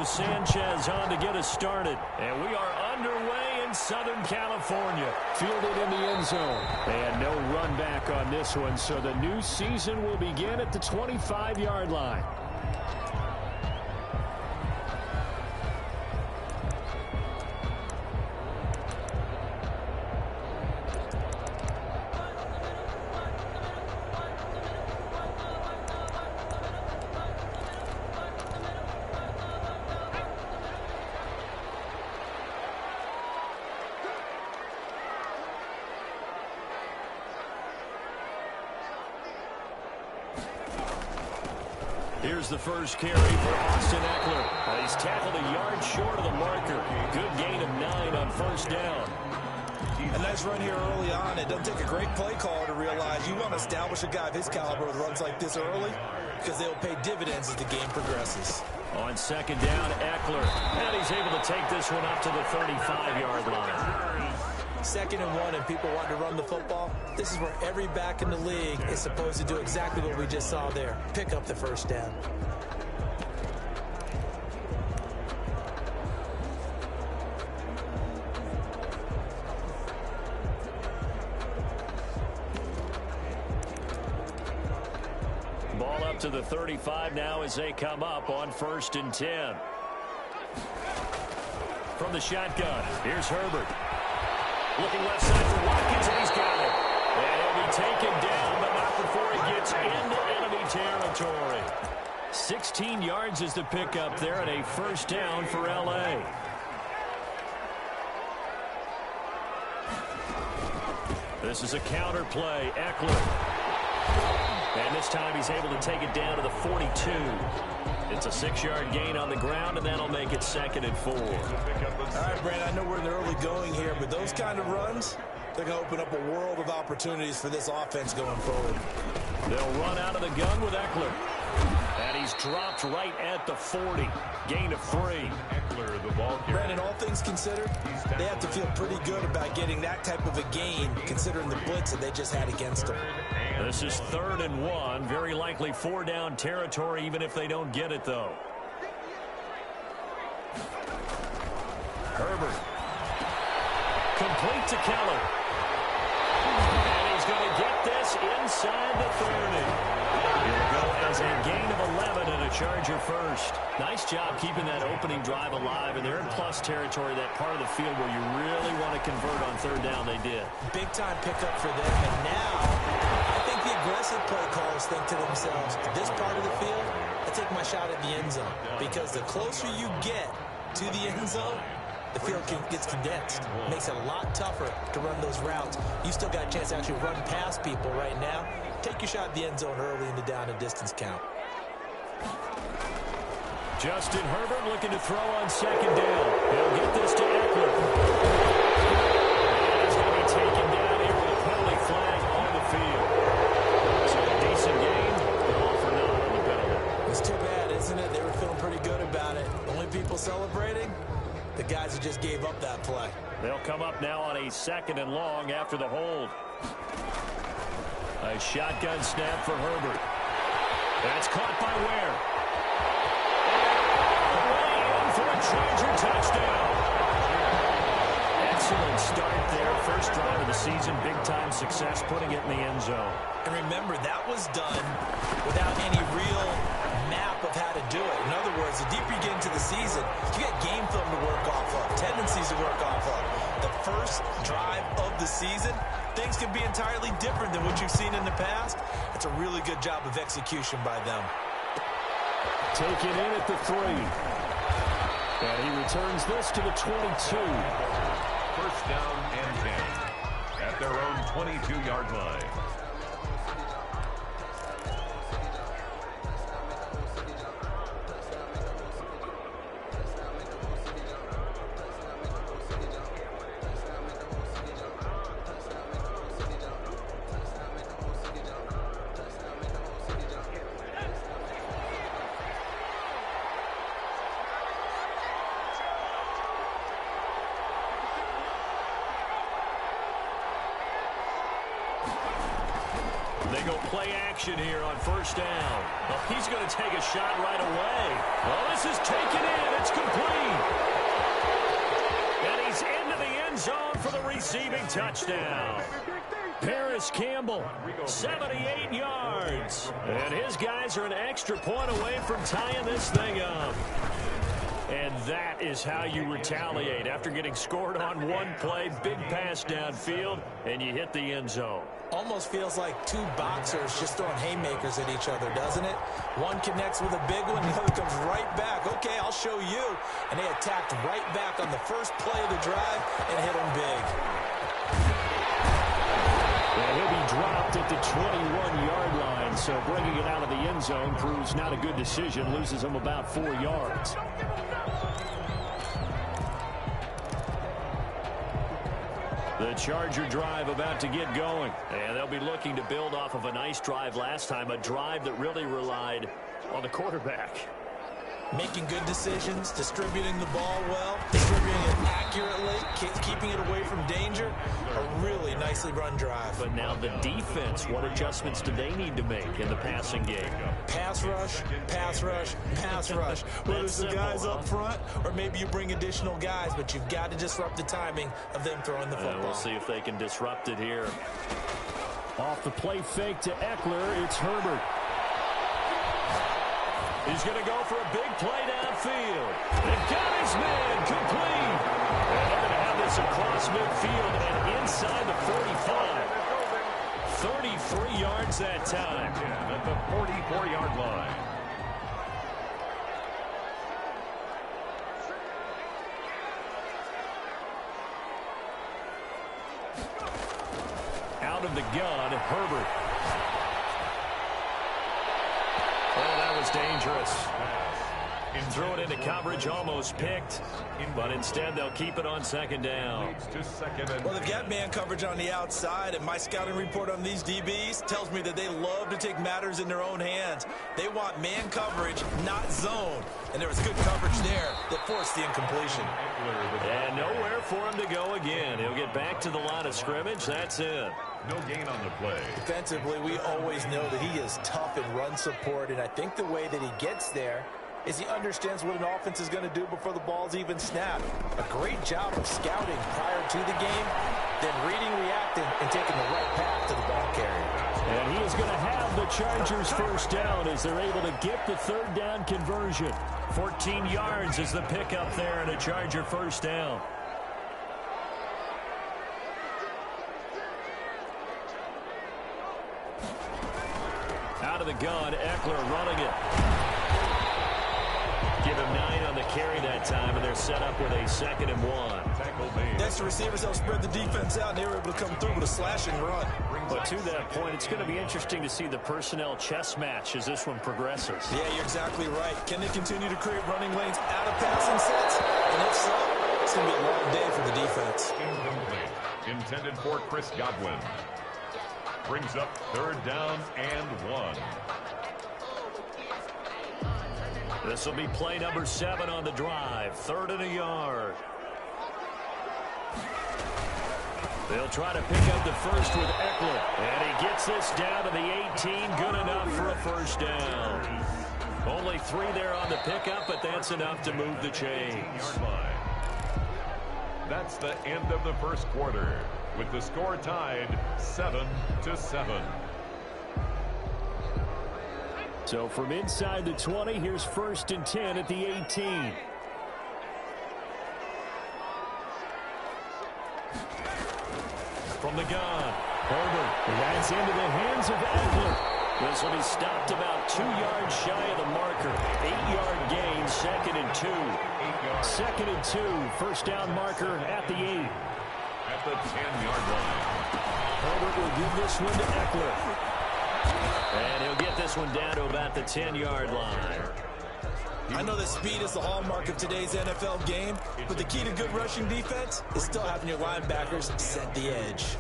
Sanchez on to get us started. And we are underway in Southern California. Fielded in the end zone. And no run back on this one, so the new season will begin at the 25-yard line. Here's the first carry for Austin Ekeler. He's tackled a yard short of the marker. Good gain of 9 on first down. A nice run here early on. It doesn't take a great play caller to realize you want to establish a guy of his caliber with runs like this early because they'll pay dividends as the game progresses. On second down, Ekeler. And he's able to take this one up to the 35-yard line. 2nd and 1 and people want to run the football. This is where every back in the league is supposed to do exactly what we just saw there. Pick up the first down. Ball up to the 35 now as they come up on 1st and 10. From the shotgun, here's Herbert. Looking left side for Watkins, and he's got it. And he'll be taken down, but not before he gets into enemy territory. 16 yards is the pickup there, and a first down for L.A. This is a counter play. Ekeler. And this time he's able to take it down to the 42. It's a 6-yard gain on the ground, and that'll make it 2nd and 4. All right, Brad, I know we're in the early going here, but those kind of runs, they're going to open up a world of opportunities for this offense going forward. They'll run out of the gun with Ekeler. And he's dropped right at the 40. Gain of 3. Ekeler, the ball carrier. Brandon, all things considered, they have to feel pretty good about getting that type of a gain, considering the blitz that they just had against them. This is 3rd and 1. Very likely 4-down territory, even if they don't get it, though. Herbert. Complete to Keller. And he's going to get this inside the 30. Here we go as a gain of 11 and a Charger first. Nice job keeping that opening drive alive, and they're in plus territory, that part of the field where you really want to convert on 3rd down. They did. Big time pickup for them, and now I think the aggressive play callers think to themselves, this part of the field, I take my shot at the end zone, because the closer you get to the end zone, the field gets condensed. Makes it a lot tougher to run those routes. You still got a chance to actually run past people right now. Take your shot at the end zone early in the down and distance count. Justin Herbert looking to throw on 2nd down. He'll get this to Ekeler. And he's going to be taken down here with a penalty flag on the field. So a decent game, but all for naught on the penalty. It's too bad, isn't it? They were feeling pretty good about it. Only people celebrating? The guys who just gave up that play. They'll come up now on a 2nd and long after the hold. A shotgun snap for Herbert. That's caught by Ware. Way in for a Charger touchdown. Excellent start there. First drive of the season. Big-time success putting it in the end zone. And remember, that was done without any real map of how to do it. In other words, the deeper you get into the season, you get game film to work off of, tendencies to work off of. The first drive of the season, things can be entirely different than what you've seen in the past. It's a really good job of execution by them. Taken in at the 3. And he returns this to the 22. First down and 10 at their own 22-yard line. They go play action here on first down. Well, he's going to take a shot right away. Well, this is taken in. It's complete. receiving touchdown. Paris Campbell, 78 yards. And his guys are an extra point away from tying this thing up. And that is how you retaliate after getting scored on one play, big pass downfield, and you hit the end zone. Almost feels like two boxers just throwing haymakers at each other, doesn't it? One connects with a big one, the other comes right back. Okay, I'll show you. And they attacked right back on the first play of the drive and hit him big. And he'll be dropped at the 21-yard line, so bringing it out of the end zone proves not a good decision, loses him about 4 yards. The Charger drive about to get going. And they'll be looking to build off of a nice drive last time, a drive that really relied on the quarterback. Making good decisions, distributing the ball well, distributing it accurately, keeping it away from danger. A really nicely run drive. But now the defense, what adjustments do they need to make in the passing game? Pass rush, pass rush, pass rush. Whether it's the guys up front or maybe you bring additional guys, but you've got to disrupt the timing of them throwing the football. We'll see if they can disrupt it here. Off the play fake to Eckler, it's Herbert. He's going to go for a big play downfield. They've got his man complete. And they're going to have this across midfield and inside the 45. 33 yards that time. At the 44-yard line. Out of the gun, Herbert. Oh, that was dangerous. Threw it into coverage, almost picked, but instead they'll keep it on second down. Well, they've got man coverage on the outside, and my scouting report on these DBs tells me that they love to take matters in their own hands. They want man coverage, not zone, and there was good coverage there that forced the incompletion. And nowhere for him to go again. He'll get back to the line of scrimmage. That's it. No gain on the play. Defensively, we always know that he is tough in run support, and I think the way that he gets there is he understands what an offense is going to do before the ball's even snapped. A great job of scouting prior to the game, then reading, reacting, and taking the right path to the ball carrier. And he is going to have the Chargers first down as they're able to get the third down conversion. 14 yards is the pickup there and a Charger first down. Out of the gun, Eckler running it. Give him 9 on the carry that time, and they're set up with a 2nd and 1. Next, the receivers help spread the defense out, and they were able to come through with a slash and run. But to that point, it's going to be interesting to see the personnel chess match as this one progresses. Yeah, you're exactly right. Can they continue to create running lanes out of passing sets? And if so, it's going to be a long day for the defense. Incomplete. Intended for Chris Godwin. Brings up 3rd down and 1. This will be play number 7 on the drive. 3rd and a yard. They'll try to pick up the first with Eckler. And he gets this down to the 18. Good enough for a first down. Only 3 there on the pickup, but that's enough to move the chains. That's the end of the first quarter, with the score tied 7-7. So from inside the 20, here's 1st and 10 at the 18. From the gun, Herbert, that's into the hands of Eckler. This will be stopped about 2 yards shy of the marker. 8-yard gain, 2nd and 2. 2nd and 2, first down marker at the 8. At the 10-yard line. Herbert will give this one to Eckler. And he'll get this one down to about the 10-yard line. I know that speed is the hallmark of today's NFL game, but the key to good rushing defense is still having your linebackers set the edge.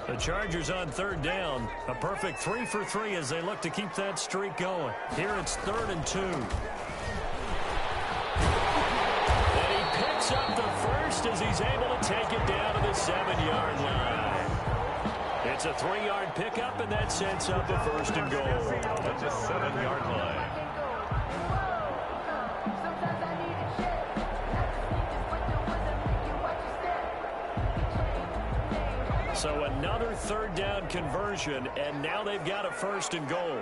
The Chargers on 3rd down. A perfect 3 for 3 as they look to keep that streak going. Here it's 3rd and 2. And he picks up the first as he's able to take it down to the 7-yard line. It's a 3-yard pickup, and that sets up a 1st and goal. At the 7-yard line. So another third down conversion, and now they've got a 1st and goal.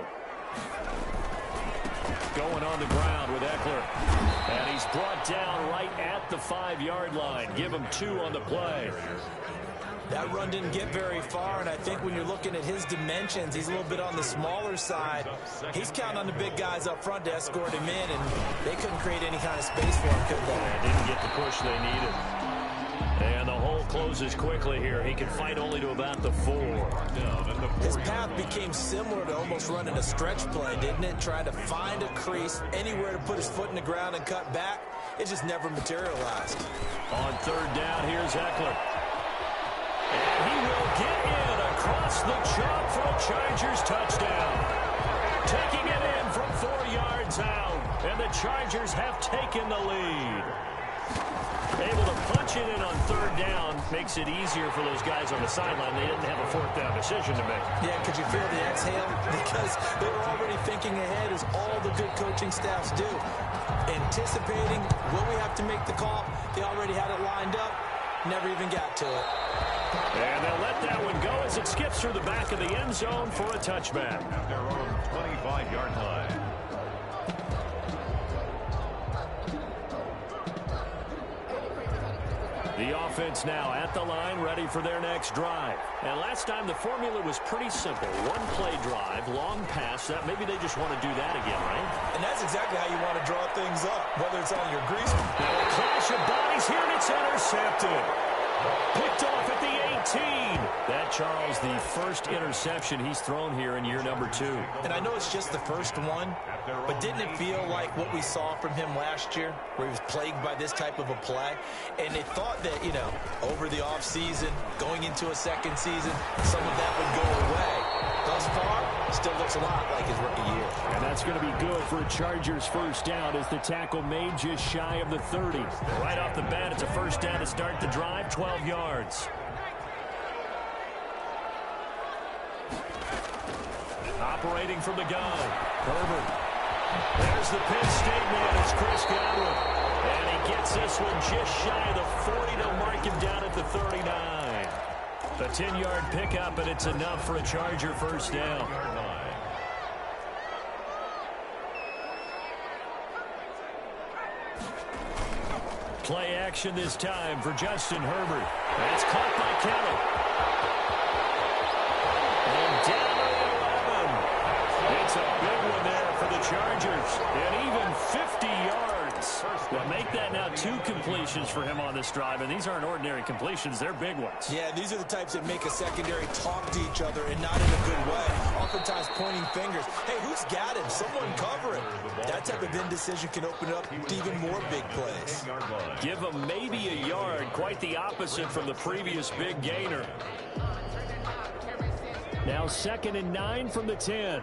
Going on the ground with Eckler. And he's brought down right at the 5-yard line. Give him 2 on the play. That run didn't get very far, and I think when you're looking at his dimensions, he's a little bit on the smaller side. He's counting on the big guys up front to escort him in, and they couldn't create any kind of space for him, could they? They didn't get the push they needed. And the hole closes quickly here. He can fight only to about the 4. His path became similar to almost running a stretch play, didn't it? Trying to find a crease, anywhere to put his foot in the ground and cut back. It just never materialized. On 3rd down, here's Eckler. And he will get in across the chalk for a Chargers touchdown. Taking it in from 4 yards out. And the Chargers have taken the lead. Able to punch it in on 3rd down makes it easier for those guys on the sideline. They didn't have a 4th down decision to make. Yeah, could you feel the exhale? Because they were already thinking ahead, as all the good coaching staffs do. Anticipating, will we have to make the call? They already had it lined up. Never even got to it. And they'll let that one go as it skips through the back of the end zone for a touchback. At their own 25-yard line. The offense now at the line, ready for their next drive. And last time the formula was pretty simple. 1-play drive, long pass. That maybe they just want to do that again, right? And that's exactly how you want to draw things up, whether it's on your grease. Now a clash of bodies here, and it's intercepted. Picked off at the 18. That, Charles, the first interception he's thrown here in year number 2. And I know it's just the first one, but didn't it feel like what we saw from him last year, where he was plagued by this type of a play? And they thought that, you know, over the offseason, going into a second season, some of that would go away. Thus far, still looks a lot like his rookie year. And that's going to be good for a Chargers 1st down as the tackle made just shy of the 30. Right off the bat, it's a 1st down to start the drive, 12 yards. Operating from the gun, Herbert. There's the Penn State man, it's Chris Godwin. And he gets this one just shy of the 40 to mark him down at the 39. A 10-yard pickup, and it's enough for a Charger 1st down. Play action this time for Justin Herbert. That's caught by Kittle. And down to 11. It's a big one there for the Chargers. And even 50 yards. Well, make that now 2 completions for him on this drive. And these aren't ordinary completions. They're big ones. Yeah, these are the types that make a secondary talk to each other, and not in a good way. Oftentimes pointing fingers. Hey, who's got him? Someone cover him. That type of indecision can open up to even more big plays. Give him maybe a yard. Quite the opposite from the previous big gainer. Now 2nd and 9 from the 10.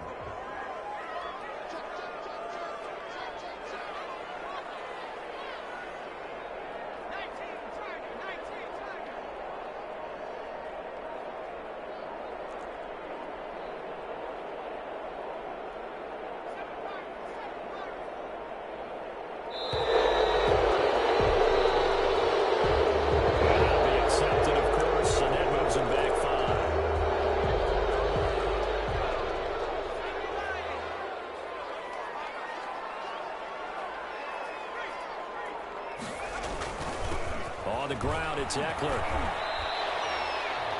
On the ground, it's Eckler.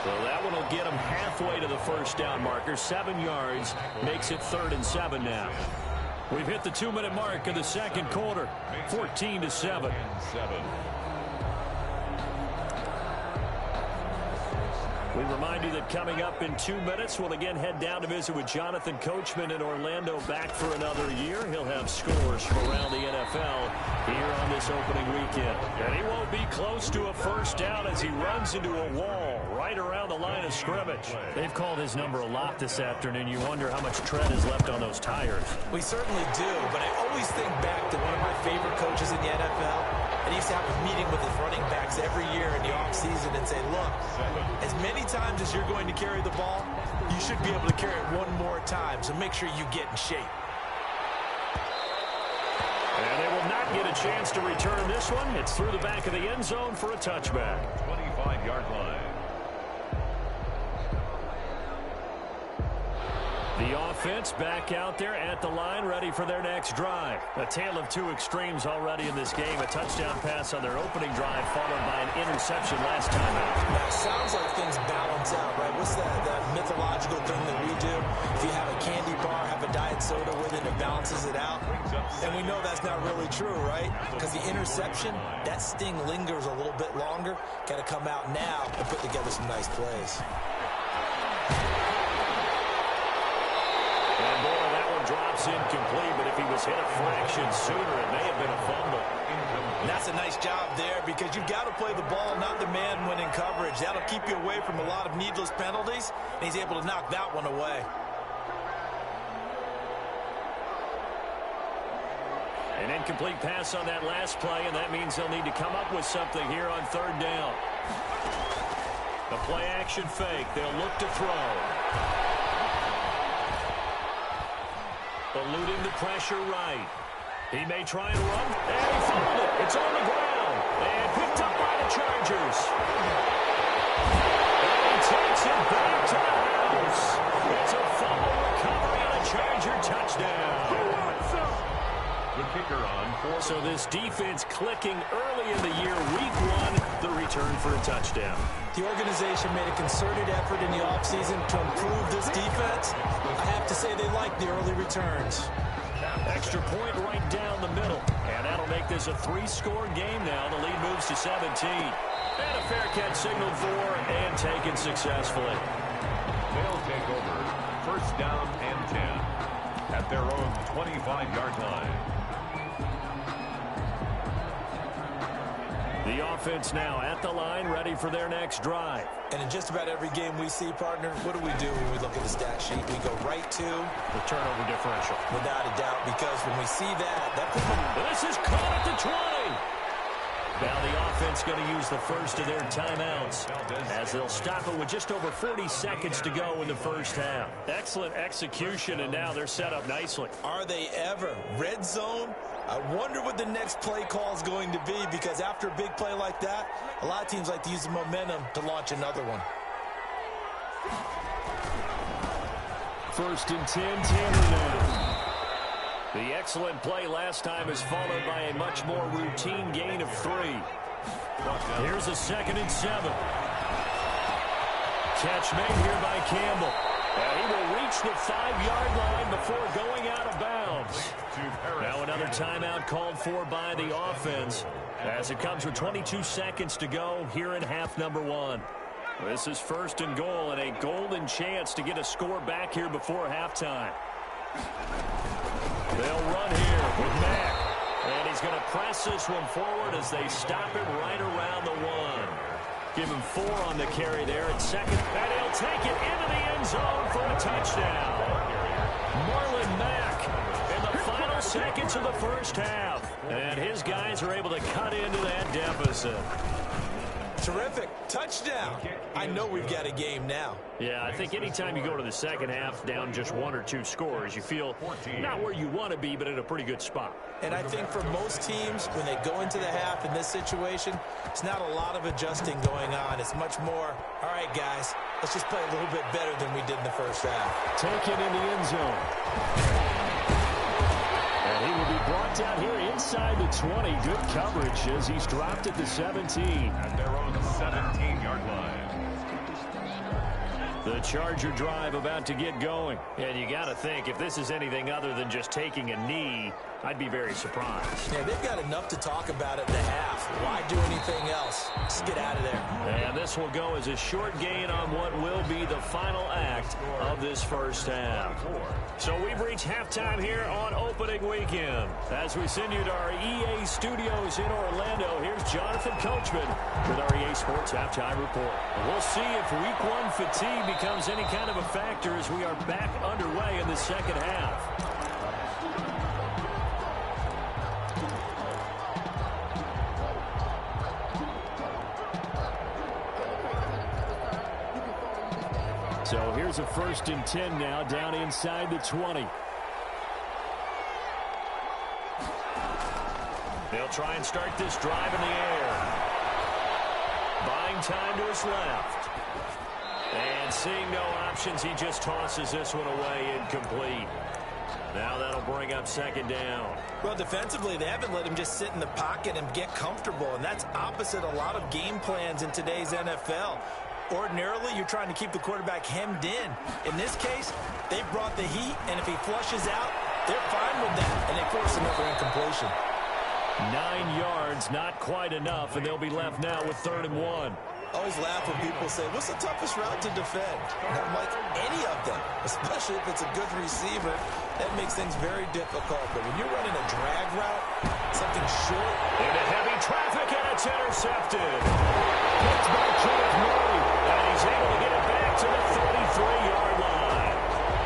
So that one will get him halfway to the 1st down marker. 7 yards makes it 3rd and 7 now. We've hit the 2-minute mark of the 2nd quarter. 14-7. We remind you that coming up in 2 minutes, we'll again head down to visit with Jonathan Coachman in Orlando, back for another year. He'll have scores from around the NFL here on this opening weekend. And he won't be close to a 1st down as he runs into a wall right around the line of scrimmage. They've called his number a lot this afternoon. You wonder how much tread is left on those tires. We certainly do, but I always think back to one of my favorite coaches in the NFL. And he used to have a meeting with his running backs every year in the offseason and say, look, as many times as you're going to carry the ball, you should be able to carry it one more time, so make sure you get in shape. And they will not get a chance to return this one. It's through the back of the end zone for a touchback. 25-yard line. The offense back out there at the line, ready for their next drive. A tale of two extremes already in this game. A touchdown pass on their opening drive, followed by an interception last time out. Now, it sounds like things balance out, right? What's that mythological thing that we do? If you have a candy bar, have a diet soda with it, it balances it out. And we know that's not really true, right? Because the interception, that sting lingers a little bit longer. Got to come out now and put together some nice plays. And boy, that one drops incomplete, but if he was hit a fraction sooner, it may have been a fumble. And that's a nice job there because you've got to play the ball, not the man when in coverage. That'll keep you away from a lot of needless penalties, and he's able to knock that one away. An incomplete pass on that last play, and that means they'll need to come up with something here on third down. The play action fake. They'll look to throw. Eluding the pressure right. He may try and run, and he fouled it. It's on the ground, and picked up by the Chargers. And he takes it back to the house. It's a fumble recovery and a Charger touchdown. The kicker on. So this defense clicking early in the year, week one, the return for a touchdown. The organization made a concerted effort in the offseason to improve this defense. I have to say they like the early returns. Extra point right down the middle. And that'll make this a three-score game now. The lead moves to 17. And a fair catch signaled for and taken successfully. They'll take over first down and 10 at their own 25-yard line. The offense now at the line, ready for their next drive. And in just about every game we see, partner, what do we do when we look at the stat sheet? We go right to the turnover differential. Without a doubt, because when we see that puts them... This is caught at the 20. Now the offense going to use the first of their timeouts as they'll stop it with just over 40 seconds to go in the first half. Excellent execution, and now they're set up nicely. Are they ever? Red zone? I wonder what the next play call is going to be, because after a big play like that, a lot of teams like to use the momentum to launch another one. First and 10, Tanner now. The excellent play last time is followed by a much more routine gain of 3. Here's a 2nd and 7. Catch made here by Campbell. And he will reach the 5-yard line before going out of bounds. Now another timeout called for by the offense as it comes with 22 seconds to go here in half number 1. This is first and goal and a golden chance to get a score back here before halftime. They'll run here with Mack. And he's going to press this one forward as they stop him right around the 1. Give him 4 on the carry there at second. And he'll take it into the end zone for a touchdown. Marlon Mack in the final seconds of the first half. And his guys are able to cut into that deficit. Terrific. Touchdown. I know we've got a game now. Yeah, I think anytime you go to the second half down just 1 or 2 scores, you feel not where you want to be, but in a pretty good spot. And I think for most teams, when they go into the half in this situation, it's not a lot of adjusting going on. It's much more, all right, guys, let's just play a little bit better than we did in the first half. Taken in the end zone. And he will be brought down here inside the 20. Good coverage as he's dropped at the 17. At their own 17-yard line. The Charger drive about to get going. And you got to think, if this is anything other than just taking a knee, I'd be very surprised. Yeah, they've got enough to talk about at the half. Why do anything else? Just get out of there. And this will go as a short gain on what will be the final act of this first half. So we've reached halftime here on opening weekend. As we send you to our EA studios in Orlando, here's Jonathan Coachman with our EA Sports Halftime Report. We'll see if week 1 fatigue becomes any kind of a factor as we are back underway in the second half. So here's a 1st and 10 now, down inside the 20. They'll try and start this drive in the air. Buying time to his left. And seeing no options, he just tosses this one away incomplete. Now that'll bring up second down. Well, defensively, they haven't let him just sit in the pocket and get comfortable, and that's opposite a lot of game plans in today's NFL. Ordinarily, you're trying to keep the quarterback hemmed in. In this case, they brought the heat, and if he flushes out, they're fine with that, and they force another incompletion. 9 yards, not quite enough, and they'll be left now with 3rd and 1. I always laugh when people say, what's the toughest route to defend? And I'm like, any of them, especially if it's a good receiver. That makes things very difficult. But when you're running a drag route, something short. Into heavy traffic, and it's intercepted. Picked by Kenneth Murray, and he's able to get it back to the 33-yard line.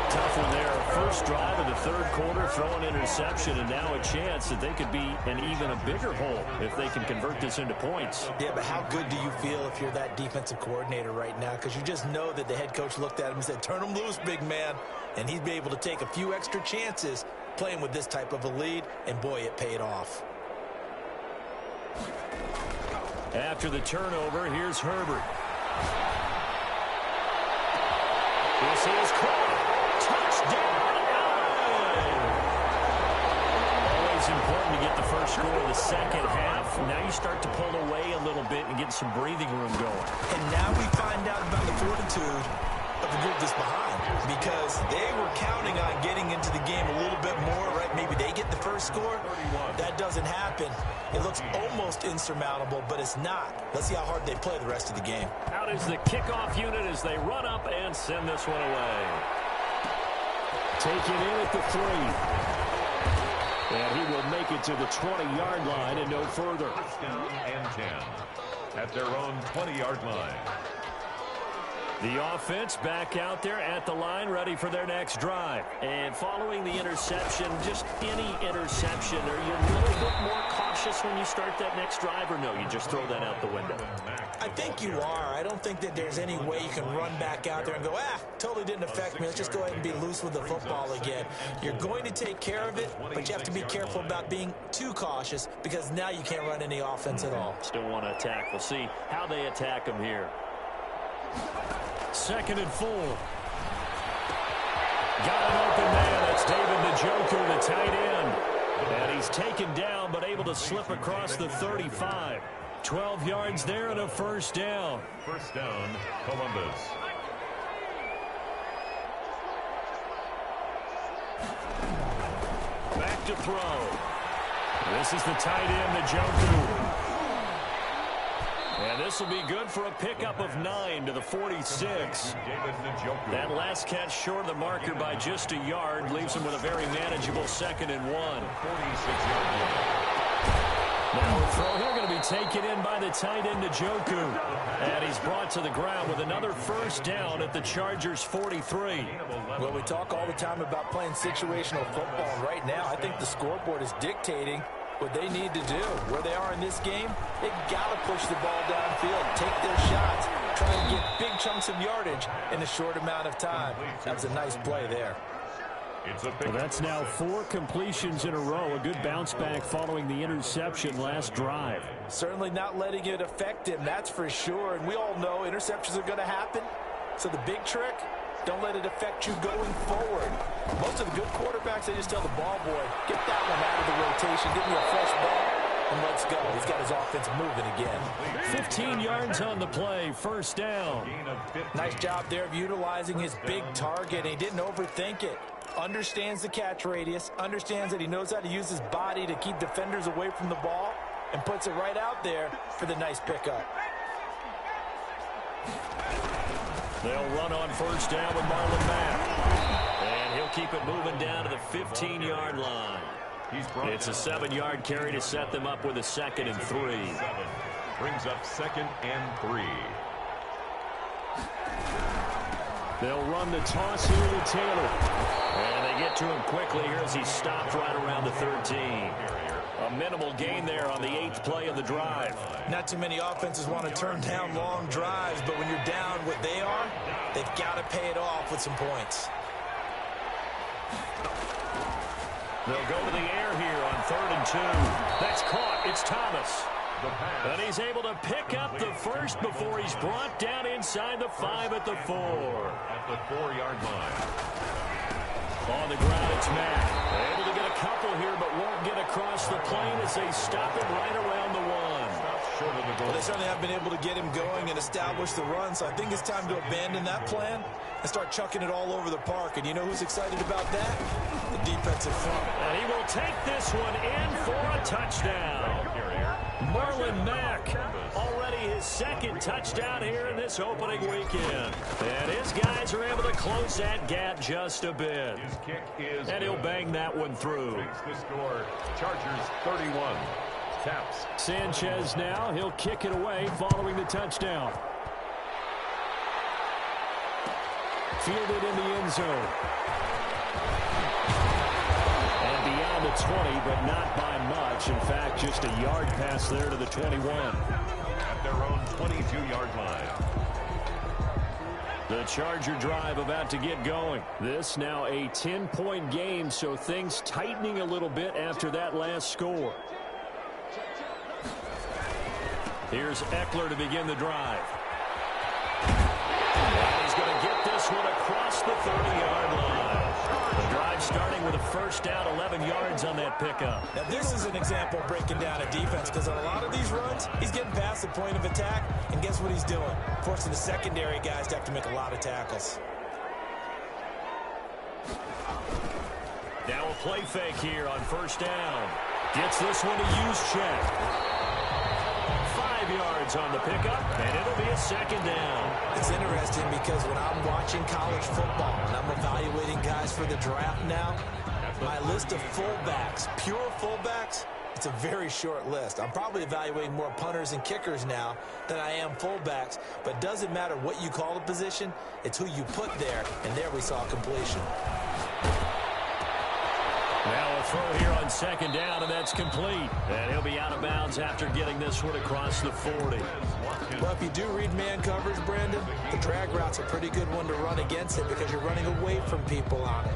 Tough one there. First drive of the 3rd quarter, throwing interception, and now a chance that they could be in even a bigger hole if they can convert this into points. Yeah, but how good do you feel if you're that defensive coordinator right now? Because you just know that the head coach looked at him and said, turn him loose, big man. And he'd be able to take a few extra chances playing with this type of a lead, and boy, it paid off. After the turnover, here's Herbert. This is caught. Touchdown! Always important to get the first score of the second half. Now you start to pull away a little bit and get some breathing room going. And now we find out about the fortitude of the group that's behind, because they were counting on getting into the game a little bit more, right? Maybe they get the first score. That doesn't happen. It looks almost insurmountable, but it's not. Let's see how hard they play the rest of the game. Out is the kickoff unit as they run up and send this one away. Take it in at the 3. And he will make it to the 20-yard line and no further. And 10 at their own 20-yard line. The offense back out there at the line, ready for their next drive. And following the interception, just any interception, are you a little bit more cautious when you start that next drive, or no, you just throw that out the window? I think you are. I don't think that there's any way you can run back out there and go, totally didn't affect me. Let's just go ahead and be loose with the football again. You're going to take care of it, but you have to be careful about being too cautious, because now you can't run any offense at all. Still want to attack. We'll see how they attack him here. 2nd and 4. Got an open man. It's David Njoku, the tight end. And he's taken down, but able to slip across the 35. 12 yards there and a first down. First down, Columbus. Back to throw. This is the tight end, Njoku. And this will be good for a pickup of 9 to the 46. That last catch short of the marker by just a yard leaves him with a very manageable 2nd and 1. Now a throw here going to be taken in by the tight end Njoku. And he's brought to the ground with another first down at the Chargers' 43. Well, we talk all the time about playing situational football, and right now I think the scoreboard is dictating what they need to do. Where they are in this game, they've got to push the ball downfield, take their shots, try and get big chunks of yardage in a short amount of time. That was a nice play there. Well, that's now 4 completions in a row. A good bounce back following the interception last drive. Certainly not letting it affect him, that's for sure. And we all know interceptions are going to happen. So the big trick, don't let it affect you going forward. Most of the good quarterbacks, they just tell the ball boy, get that one out of the rotation, give me a fresh ball, and let's go. He's got his offense moving again. 15 yards on the play, first down. Nice job there of utilizing his big target. He didn't overthink it. Understands the catch radius, understands that he knows how to use his body to keep defenders away from the ball, and puts it right out there for the nice pickup. They'll run on first down with Marlon Mack. And he'll keep it moving down to the 15-yard line. It's a 7-yard carry to set them up with a 2nd and 3. Brings up 2nd and 3. They'll run the toss here to Taylor. And they get to him quickly here as he stopped right around the 13. A minimal gain there on the 8th play of the drive. Not too many offenses want to turn down long drives, but when you're down what they are, they've got to pay it off with some points. They'll go to the air here on 3rd and 2. That's caught. It's Thomas. The pass. And he's able to pick up the first before he's brought down inside the 5 at the 4. At the 4-yard line. On the ground, it's Mack. They're able to get a couple here, but won't get across the plane as they stop him right around the 1. Short of the goal. Well, they certainly have been able to get him going and establish the run, so I think it's time to abandon that plan and start chucking it all over the park. And you know who's excited about that? The defensive front. And he will take this one in for a touchdown. Marlon Mack, already his second touchdown here in this opening weekend. And his guys are able to close that gap just a bit. His kick is and he'll bang that one through. Makes the score. Chargers 31. Taps. Sanchez now, he'll kick it away following the touchdown. Fielded in the end zone. And beyond the 20, but not by much. In fact, just a yard pass there to the 21. At their own 22-yard line. The Charger drive about to get going. This now a 10-point game, so things tightening a little bit after that last score. Here's Eckler to begin the drive. And he's going to get this one across the 30-yard line. The drive starting with a first down, 11 yards on that pickup. Now, this is an example of breaking down a defense, because on a lot of these runs, he's getting past the point of attack, and guess what he's doing? Forcing the secondary guys to have to make a lot of tackles. Now a play fake here on first down. Gets this one to Juszczyk. 5 yards on the pickup, and it'll be a second down. It's interesting because when I'm watching college football and I'm evaluating guys for the draft now, my list of fullbacks, pure fullbacks, it's a very short list. I'm probably evaluating more punters and kickers now than I am fullbacks, but it doesn't matter what you call the position, it's who you put there, and there we saw completion. Now a throw here on second down, and that's complete. And he'll be out of bounds after getting this one across the 40. Well, if you do read man coverage, Brandon, the drag route's a pretty good one to run against it because you're running away from people on it.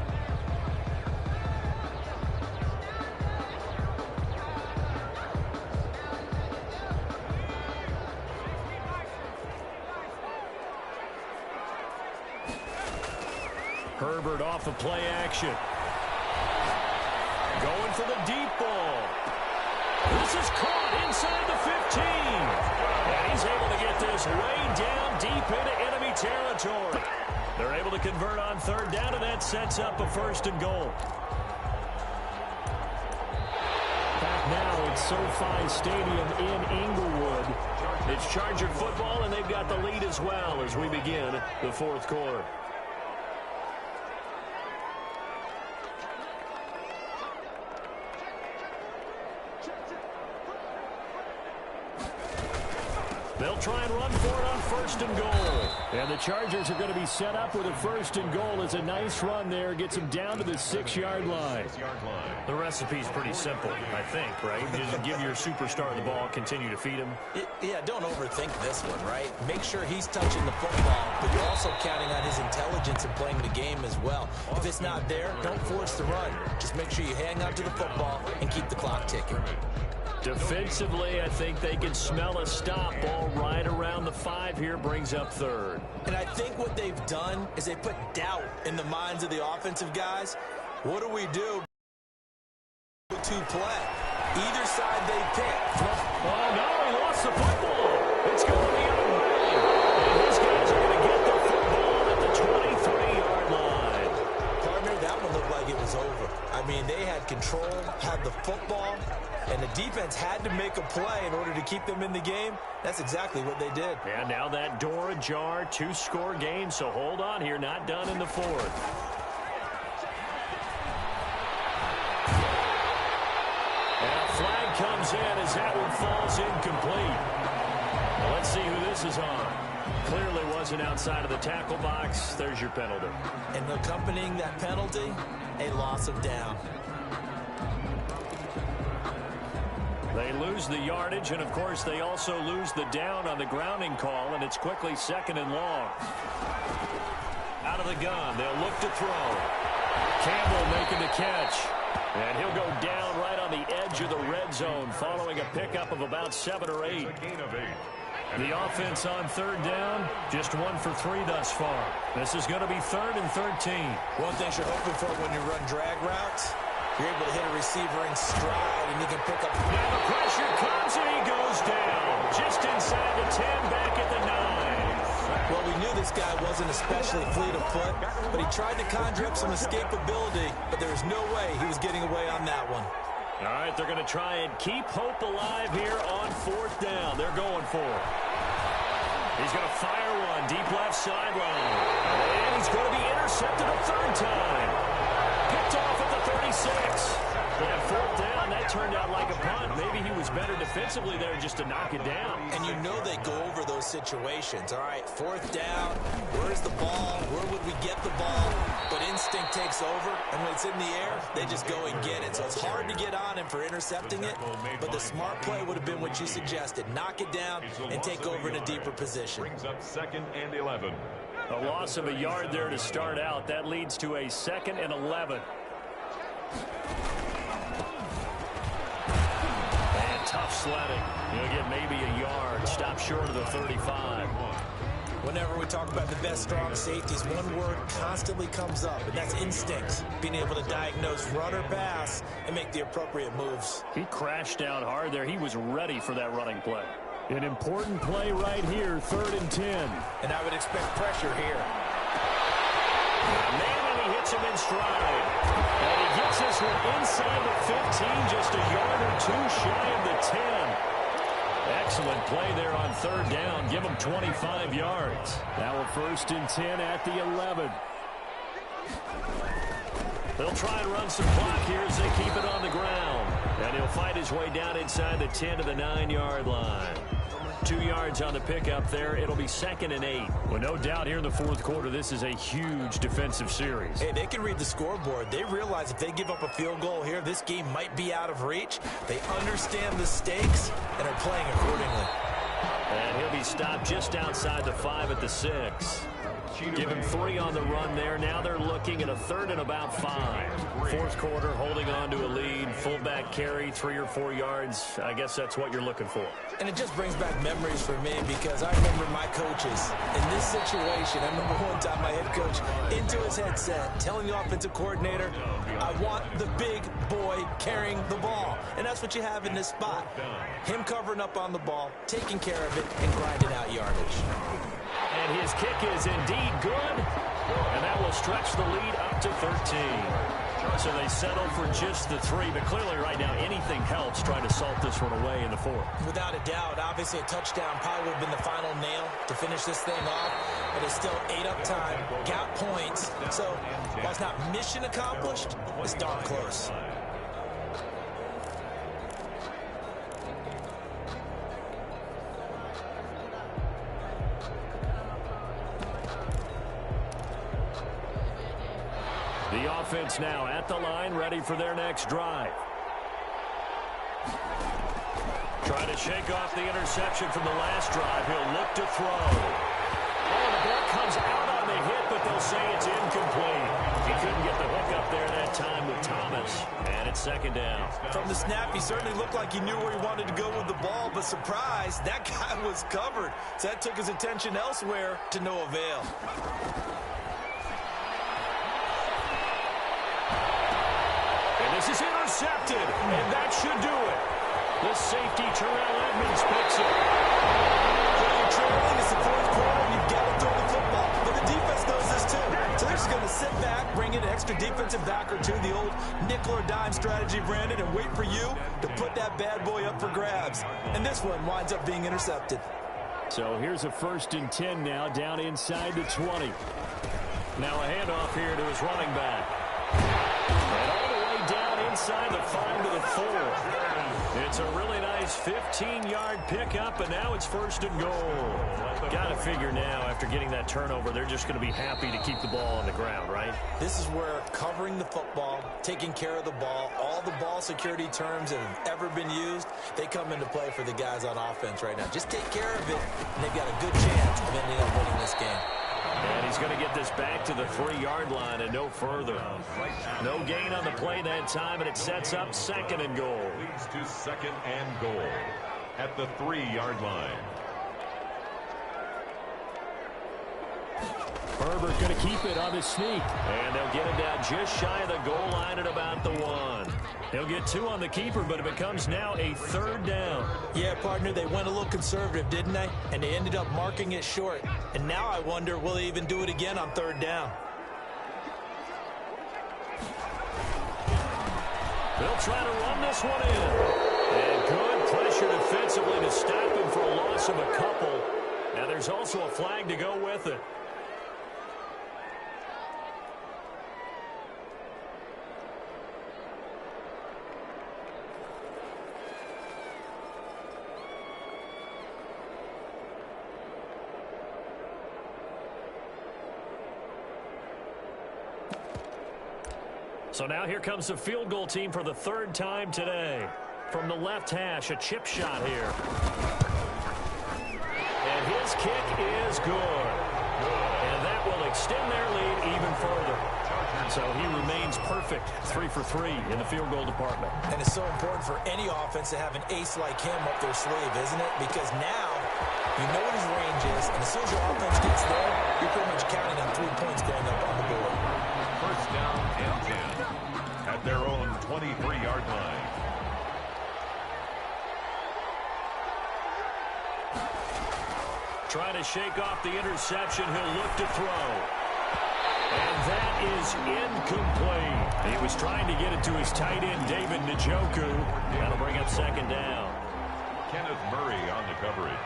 Herbert off of play action. Going for the deep ball. This is caught inside the 15. And he's able to get this way down deep into enemy territory. They're able to convert on third down, and that sets up a first and goal. Back now at SoFi Stadium in Inglewood. It's Charger football, and they've got the lead as well as we begin the fourth quarter. They'll try and run for it on first and goal. And the Chargers are going to be set up with a first and goal. It's a nice run there. Gets them down to the 6-yard line. The recipe's pretty simple, I think, right? Just give your superstar the ball, continue to feed him. Yeah, don't overthink this one, right? Make sure he's touching the football, but you're also counting on his intelligence in playing the game as well. If it's not there, don't force the run. Just make sure you hang on to the football and keep the clock ticking. Defensively, I think they can smell a stop. Ball right around the 5 here, brings up third. And I think what they've done is they put doubt in the minds of the offensive guys. What do we do to play? Either side they pick. Oh, no, he lost the football. It's going the other way. And these guys are going to get the football at the 23-yard line. Partner, that one looked like it was over. I mean, they had control, had the football, and the defense had to make a play in order to keep them in the game. That's exactly what they did. And now that door ajar, 2-score game, so hold on here, not done in the fourth. And a flag comes in as that one falls incomplete. Well, let's see who this is on. Clearly wasn't outside of the tackle box. There's your penalty. And accompanying that penalty, a loss of down. They lose the yardage, and, of course, they also lose the down on the grounding call, and it's quickly second and long. Out of the gun, they'll look to throw. Campbell making the catch. And he'll go down right on the edge of the red zone following a pickup of about 7 or 8. The offense on third down, just 1 for 3 thus far. This is going to be 3rd and 13. One thing you're hoping for when you run drag routes, you're able to hit a receiver in stride, and you can pick up. Now the pressure comes, and he goes down. Just inside the 10, back at the 9. Well, we knew this guy wasn't especially fleet of foot, but he tried to conjure up some escapability, but there was no way he was getting away on that one. All right, they're going to try and keep hope alive here on 4th down. They're going for it. He's going to fire one deep left sideline. And he's going to be intercepted a 3rd time. Picked off at the 36. Yeah, 4th down, that turned out like a punt. Maybe he was better defensively there just to knock it down. And you know they go over those situations. All right, 4th down, where's the ball? Where would we get the ball? But instinct takes over, and when it's in the air, they just go and get it. So it's hard to get on him for intercepting it, but the smart play would have been what you suggested. Knock it down and take over in a deeper position. Brings up 2nd and 11. A loss of a yard there to start out. That leads to a 2nd and 11. And tough sledding. He'll get maybe a yard. Stop short of the 35. Whenever we talk about the best strong safeties, one word constantly comes up, and that's instincts. Being able to diagnose run or pass and make the appropriate moves. He crashed down hard there. He was ready for that running play. An important play right here, 3rd and 10. And I would expect pressure here. Man, and he hits him in stride. And he gets this one inside the 15, just a yard or 2 shy of the 10. Excellent play there on 3rd down. Give him 25 yards. Now a 1st and 10 at the 11. They'll try and run some clock here as they keep it on the ground. And he'll fight his way down inside the 10 to the 9-yard line. 2 yards on the pickup there. It'll be 2nd and 8. Well, no doubt here in the 4th quarter, this is a huge defensive series. Hey, they can read the scoreboard. They realize if they give up a field goal here, this game might be out of reach. They understand the stakes and are playing accordingly. And he'll be stopped just outside the 5 at the 6. Give him 3 on the run there. Now they're looking at a 3rd and about 5. 4th quarter, holding on to a lead. Fullback carry, 3 or 4 yards. I guess that's what you're looking for. And it just brings back memories for me because I remember my coaches in this situation. I remember one time my head coach into his headset telling the offensive coordinator, I want the big boy carrying the ball. And that's what you have in this spot. Him covering up on the ball, taking care of it, and grinding out yardage. And his kick is indeed good. And that will stretch the lead up to 13. So they settle for just the 3. But clearly right now anything helps trying to salt this one away in the 4th. Without a doubt, obviously a touchdown probably would have been the final nail to finish this thing off. But it's still 8 up time, got points. So while it's not mission accomplished, it's darn close. The offense now at the line, ready for their next drive. Trying to shake off the interception from the last drive. He'll look to throw. Oh, the ball comes out on the hit, but they'll say it's incomplete. He couldn't get the hook up there that time with Thomas. And it's 2nd down. From the snap, he certainly looked like he knew where he wanted to go with the ball, but surprise, that guy was covered. So that took his attention elsewhere to no avail. This is intercepted, and that should do it. The safety, Terrell Edmonds, picks it. When you're trailing, it's the 4th quarter, you've got to throw the football. But the defense knows this too. So they're just going to sit back, bring in an extra defensive back or 2, the old nickel or dime strategy, Brandon, and wait for you to put that bad boy up for grabs. And this one winds up being intercepted. So here's a 1st and 10 now, down inside the 20. Now a handoff here to his running back. And all the way down inside the 5 to the 4. It's a really nice 15-yard pickup, and now it's 1st and goal. Got to figure now, after getting that turnover, they're just going to be happy to keep the ball on the ground, right? This is where covering the football, taking care of the ball, all the ball security terms that have ever been used, they come into play for the guys on offense right now. Just take care of it, and they've got a good chance of ending up winning this game. And he's going to get this back to the 3-yard line and no further. No gain on the play that time, and it sets up 2nd and goal. Leads to 2nd and goal at the 3-yard line. Herbert going to keep it on his sneak. And they'll get him down just shy of the goal line at about the 1. He'll get 2 on the keeper, but it becomes now a 3rd down. Yeah, partner, they went a little conservative, didn't they? And they ended up marking it short. And now I wonder, will they even do it again on 3rd down? They'll try to run this one in. And good pressure defensively to stop him for a loss of a couple. Now there's also a flag to go with it. So now here comes the field goal team for the 3rd time today. From the left hash, a chip shot here. And his kick is good. And that will extend their lead even further. So he remains perfect, 3 for 3 in the field goal department. And it's so important for any offense to have an ace like him up their sleeve, isn't it? Because now you know what his range is, and as soon as your offense gets there, you're pretty much counting on 3 points going up on the board. 1st down and 10 at their own 23-yard line. Trying to shake off the interception. He'll look to throw. And that is incomplete. He was trying to get it to his tight end, David Njoku. That'll bring up 2nd down. Kenneth Murray on the coverage.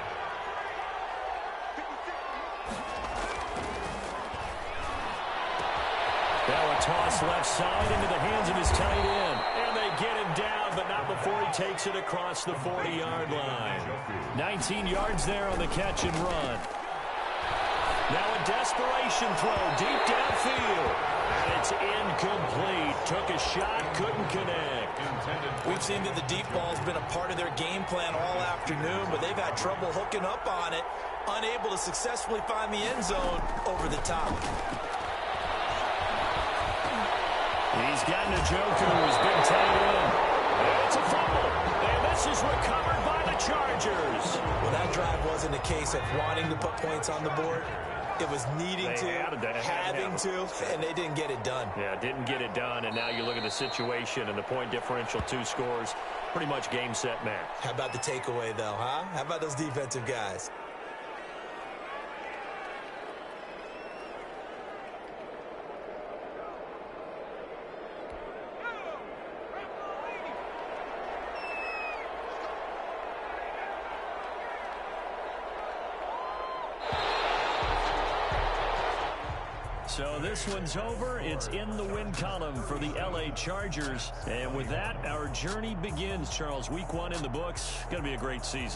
Now a toss left side into the hands of his tight end. And they get him down, but not before he takes it across the 40-yard line. 19 yards there on the catch and run. Now a desperation throw deep downfield. And it's incomplete. Took a shot, couldn't connect. We've seen that the deep ball's been a part of their game plan all afternoon, but they've had trouble hooking up on it, unable to successfully find the end zone over the top. He's got Njoku, his big tight end. And it's a fumble. And this is recovered by the Chargers. Well, that drive wasn't a case of wanting to put points on the board. It was needing to, having to, and they didn't get it done. Yeah, didn't get it done, and now you look at the situation and the point differential, 2 scores, pretty much game, set, match. How about the takeaway, though, huh? How about those defensive guys? So this one's over. It's in the win column for the L.A. Chargers. And with that, our journey begins, Charles. Week 1 in the books. Going to be a great season.